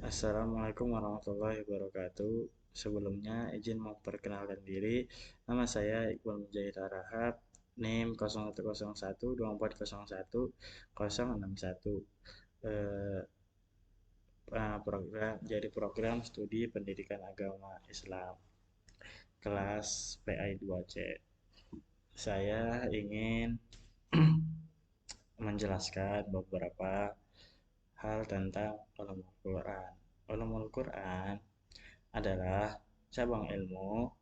Assalamualaikum warahmatullahi wabarakatuh. Sebelumnya izin memperkenalkan diri. Nama saya Iqbal Mujahid Arahab, NIM 01012401 Eh, program studi pendidikan agama Islam kelas PI 2C. Saya ingin menjelaskan beberapa hal tentang ulumul Quran. Ulumul Quran adalah cabang ilmu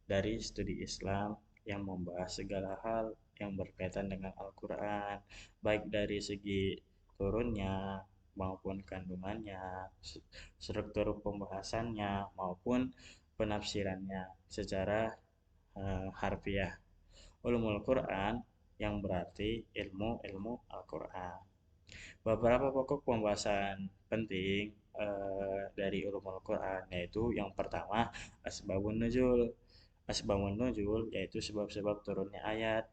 dari studi Islam yang membahas segala hal yang berkaitan dengan Al-Quran, baik dari segi turunnya maupun kandungannya, struktur pembahasannya maupun penafsirannya secara harfiah. Ulumul Quran yang berarti ilmu-ilmu Al-Quran. Beberapa pokok pembahasan penting dari ulumul Quran yaitu yang pertama asbabun nuzul. Asbabun nuzul yaitu sebab-sebab turunnya ayat.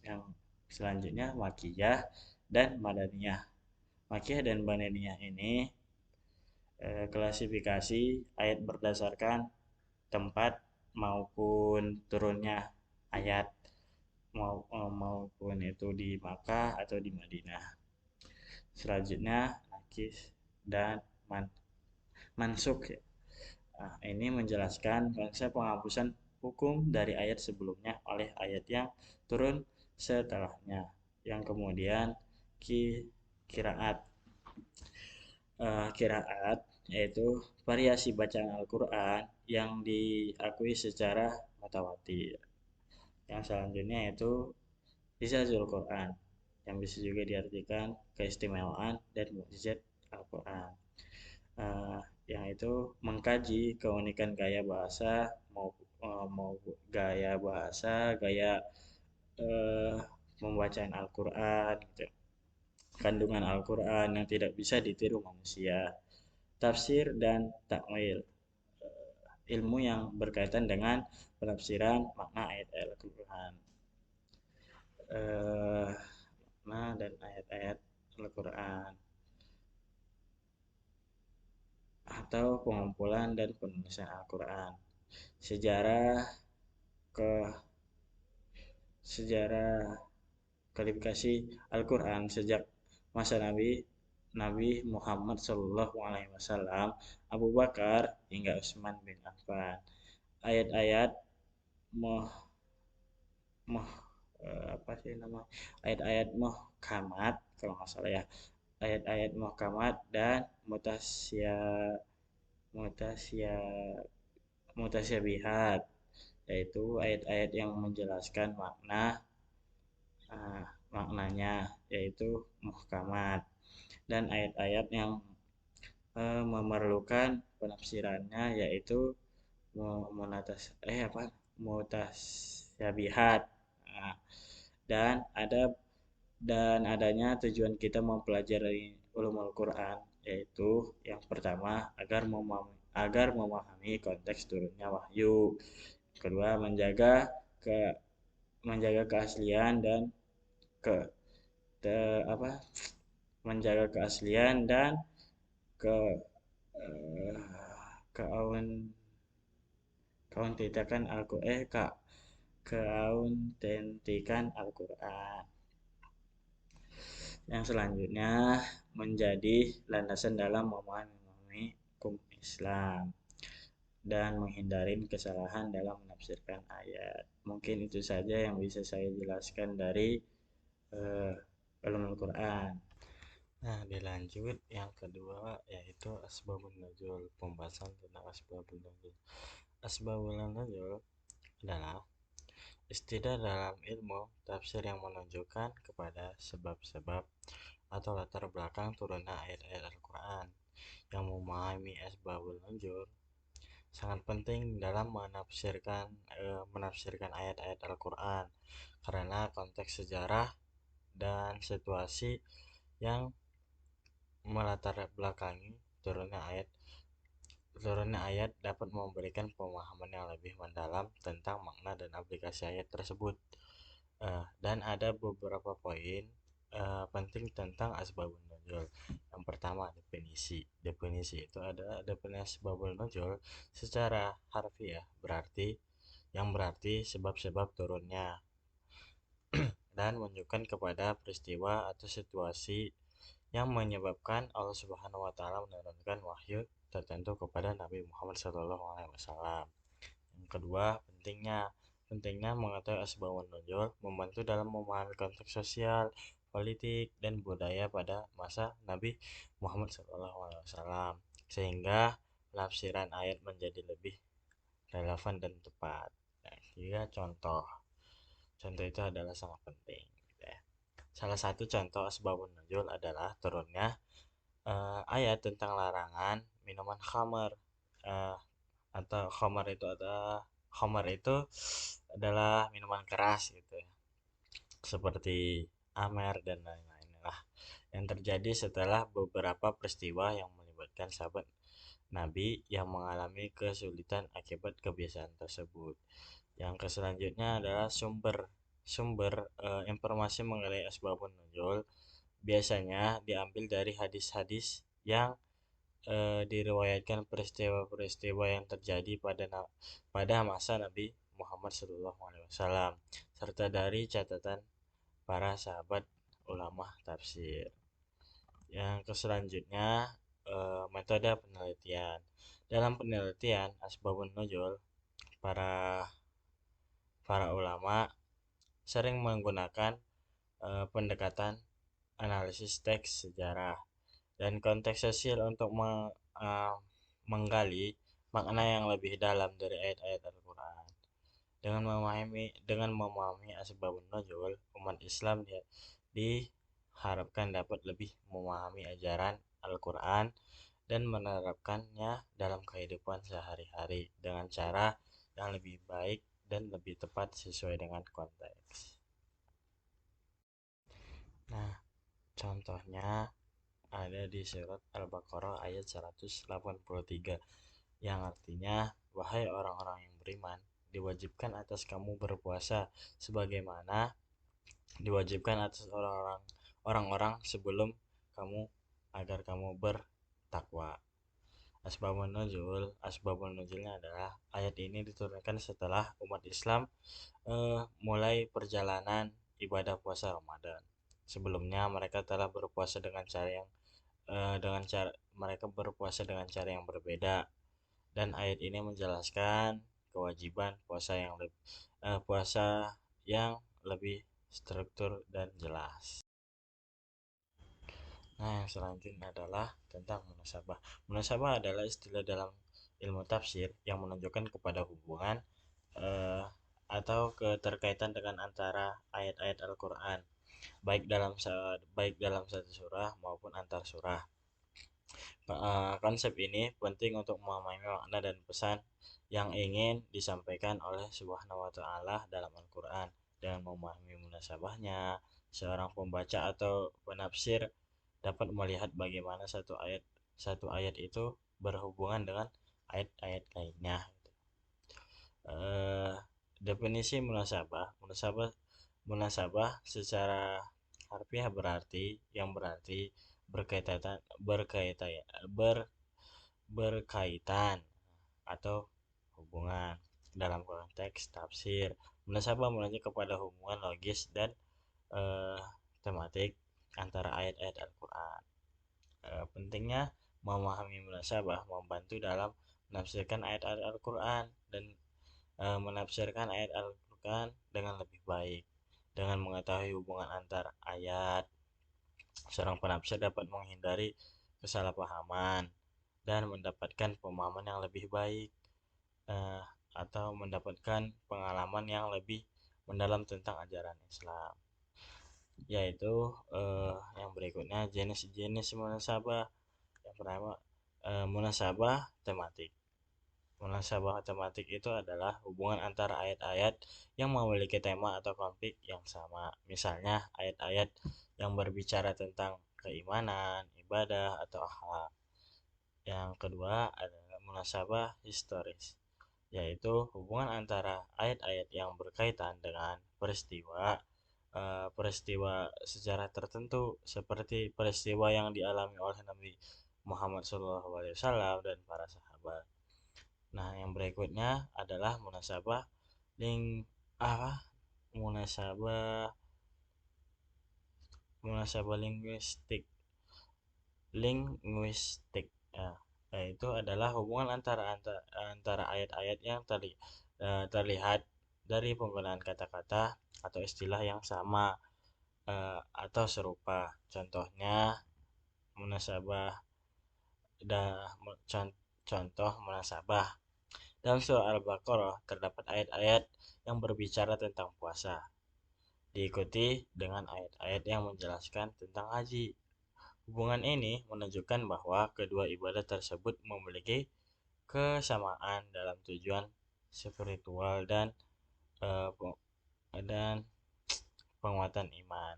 Yang selanjutnya makiyah dan madaniyah. Makiyah dan madaniyah ini klasifikasi ayat berdasarkan tempat maupun turunnya ayat maupun itu di Makkah atau di Madinah. Selanjutnya nakis dan mansuk ya. Nah, ini menjelaskan konsep penghapusan hukum dari ayat sebelumnya oleh ayat yang turun setelahnya. Yang kemudian kiraat. Kiraat yaitu variasi bacaan Al-Quran yang diakui secara mutawatir. Yang selanjutnya yaitu Ijazul Quran yang bisa juga diartikan keistimewaan dan mukjizat Al-Quran. uh, yang itu mengkaji keunikan gaya bahasa mau gaya bahasa, gaya uh, pembacaan Al-Quran gitu. Kandungan Al-Quran yang tidak bisa ditiru manusia. Tafsir dan takwil, ilmu yang berkaitan dengan penafsiran makna ayat Al-Quran. Makna dan ayat-ayat Al-Quran atau pengumpulan dan penulisan Al-Quran. Sejarah ke sejarah kualifikasi Al-Quran sejak masa Nabi Muhammad Shallallahu Alaihi Wasallam, Abu Bakar hingga Utsman bin Affan. Ayat-ayat moh moh apa sih nama ayat-ayat muhkamat kalau nggak salah ya, ayat-ayat muhkamat dan mutasya mutasya mutasyabihat, yaitu ayat-ayat yang menjelaskan maknanya yaitu muhkamat, dan ayat-ayat yang memerlukan penafsirannya yaitu munatas apa mutasyabihat. Nah, dan adanya tujuan kita mempelajari ulumul Quran yaitu yang pertama agar memahami konteks turunnya wahyu. Kedua, ke menjaga keaslian dan ke te, apa menjaga keaslian dan ke eh, keaun kauntikan Al-Quran keautentikan Al-Quran. Yang selanjutnya menjadi landasan dalam memahami hukum Islam dan menghindari kesalahan dalam menafsirkan ayat. Mungkin itu saja yang bisa saya jelaskan dari uh, ulumul Quran. Nah, dilanjut yang kedua yaitu asbabun nuzul, pembahasan tentang asbabun nuzul. Asbabun nuzul adalah istilah dalam ilmu tafsir yang menunjukkan kepada sebab-sebab atau latar belakang turunnya ayat-ayat Al-Quran. Yang memahami asbabun nuzul sangat penting dalam menafsirkan ayat-ayat Al-Quran karena konteks sejarah dan situasi yang melatar belakangi turunnya ayat dapat memberikan pemahaman yang lebih mendalam tentang makna dan aplikasi ayat tersebut. Dan ada beberapa poin penting tentang asbabun nuzul. Yang pertama, definisi. Definisi itu adalah definisi asbabun nuzul secara harfiah berarti sebab-sebab turunnya dan menunjukkan kepada peristiwa atau situasi yang menyebabkan Allah Subhanahu wa taala menurunkan wahyu tertentu kepada Nabi Muhammad SAW. Yang kedua, pentingnya mengetahui asbabun nuzul membantu dalam memahami konteks sosial, politik, dan budaya pada masa Nabi Muhammad SAW, sehingga penafsiran ayat menjadi lebih relevan dan tepat. Nah, tiga contoh. Contoh itu adalah sangat penting, gitu ya. Salah satu contoh asbabun nuzul adalah turunnya ayat tentang larangan minuman khamar. Eh, atau khamar itu adalah minuman keras gitu ya, seperti amer dan lain-lain lah, yang terjadi setelah beberapa peristiwa yang melibatkan sahabat Nabi yang mengalami kesulitan akibat kebiasaan tersebut. Yang selanjutnya adalah sumber informasi mengenai asbabun nuzul biasanya diambil dari hadis-hadis yang diriwayatkan peristiwa-peristiwa yang terjadi pada masa Nabi Muhammad SAW serta dari catatan para sahabat ulama tafsir. Yang selanjutnya, metode penelitian. Dalam penelitian asbabun nuzul, para para ulama sering menggunakan pendekatan analisis teks sejarah dan konteks sosial untuk menggali makna yang lebih dalam dari ayat-ayat Al-Quran. Dengan memahami asbabun nuzul, umat Islam diharapkan dapat lebih memahami ajaran Al-Quran dan menerapkannya dalam kehidupan sehari-hari dengan cara yang lebih baik dan lebih tepat sesuai dengan konteks. Nah, contohnya ada di surat Al-Baqarah ayat 183 yang artinya, wahai orang-orang yang beriman, diwajibkan atas kamu berpuasa sebagaimana diwajibkan atas orang-orang sebelum kamu agar kamu bertakwa. Asbabun nuzulnya adalah ayat ini diturunkan setelah umat Islam mulai perjalanan ibadah puasa Ramadan. Sebelumnya mereka telah berpuasa dengan cara yang mereka berpuasa dengan cara yang berbeda, dan ayat ini menjelaskan kewajiban puasa yang lebih struktur dan jelas. Nah, yang selanjutnya adalah tentang munasabah. Munasabah adalah istilah dalam ilmu tafsir yang menunjukkan kepada hubungan eh, atau keterkaitan dengan antara ayat-ayat Al-Quran, baik dalam satu surah maupun antar surah. Konsep ini penting untuk memahami makna dan pesan yang ingin disampaikan oleh Subhanahu wa taala dalam Al-Qur'an. Dengan memahami munasabahnya, seorang pembaca atau penafsir dapat melihat bagaimana satu ayat itu berhubungan dengan ayat-ayat lainnya. Eh, Definisi munasabah. Munasabah secara harfiah berarti berkaitan berkaitan ber, berkaitan atau hubungan. Dalam konteks tafsir, munasabah menunjuk kepada hubungan logis dan eh, tematik antara ayat-ayat Al-Quran. Pentingnya memahami munasabah membantu dalam menafsirkan ayat-ayat Al-Quran dan menafsirkan ayat Al-Quran dengan lebih baik. Dengan mengetahui hubungan antar ayat, seorang penafsir dapat menghindari kesalahpahaman dan mendapatkan pemahaman yang lebih baik, eh, atau mendapatkan pengalaman yang lebih mendalam tentang ajaran Islam. Yaitu yang berikutnya jenis-jenis munasabah. Yang pertama, munasabah tematik. Munasabah tematik itu adalah hubungan antara ayat-ayat yang memiliki tema atau konflik yang sama. Misalnya ayat-ayat yang berbicara tentang keimanan, ibadah, atau akhlak. Yang kedua adalah munasabah historis, yaitu hubungan antara ayat-ayat yang berkaitan dengan peristiwa peristiwa sejarah tertentu seperti peristiwa yang dialami oleh Nabi Muhammad SAW dan para sahabat. Nah, yang berikutnya adalah munasabah ling apa? Munasabah munasabah linguistik. Ya, yaitu adalah hubungan antara ayat-ayat yang terlihat dari penggunaan kata-kata atau istilah yang sama atau serupa. Contohnya munasabah contoh munasabah dalam surah Al-Baqarah terdapat ayat-ayat yang berbicara tentang puasa, diikuti dengan ayat-ayat yang menjelaskan tentang haji. Hubungan ini menunjukkan bahwa kedua ibadah tersebut memiliki kesamaan dalam tujuan spiritual eh, dan penguatan iman.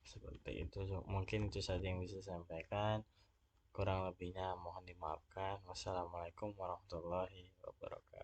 Seperti itu. Mungkin itu saja yang bisa saya sampaikan. Kurang lebihnya mohon dimaafkan. Wassalamualaikum warahmatullahi wabarakatuh.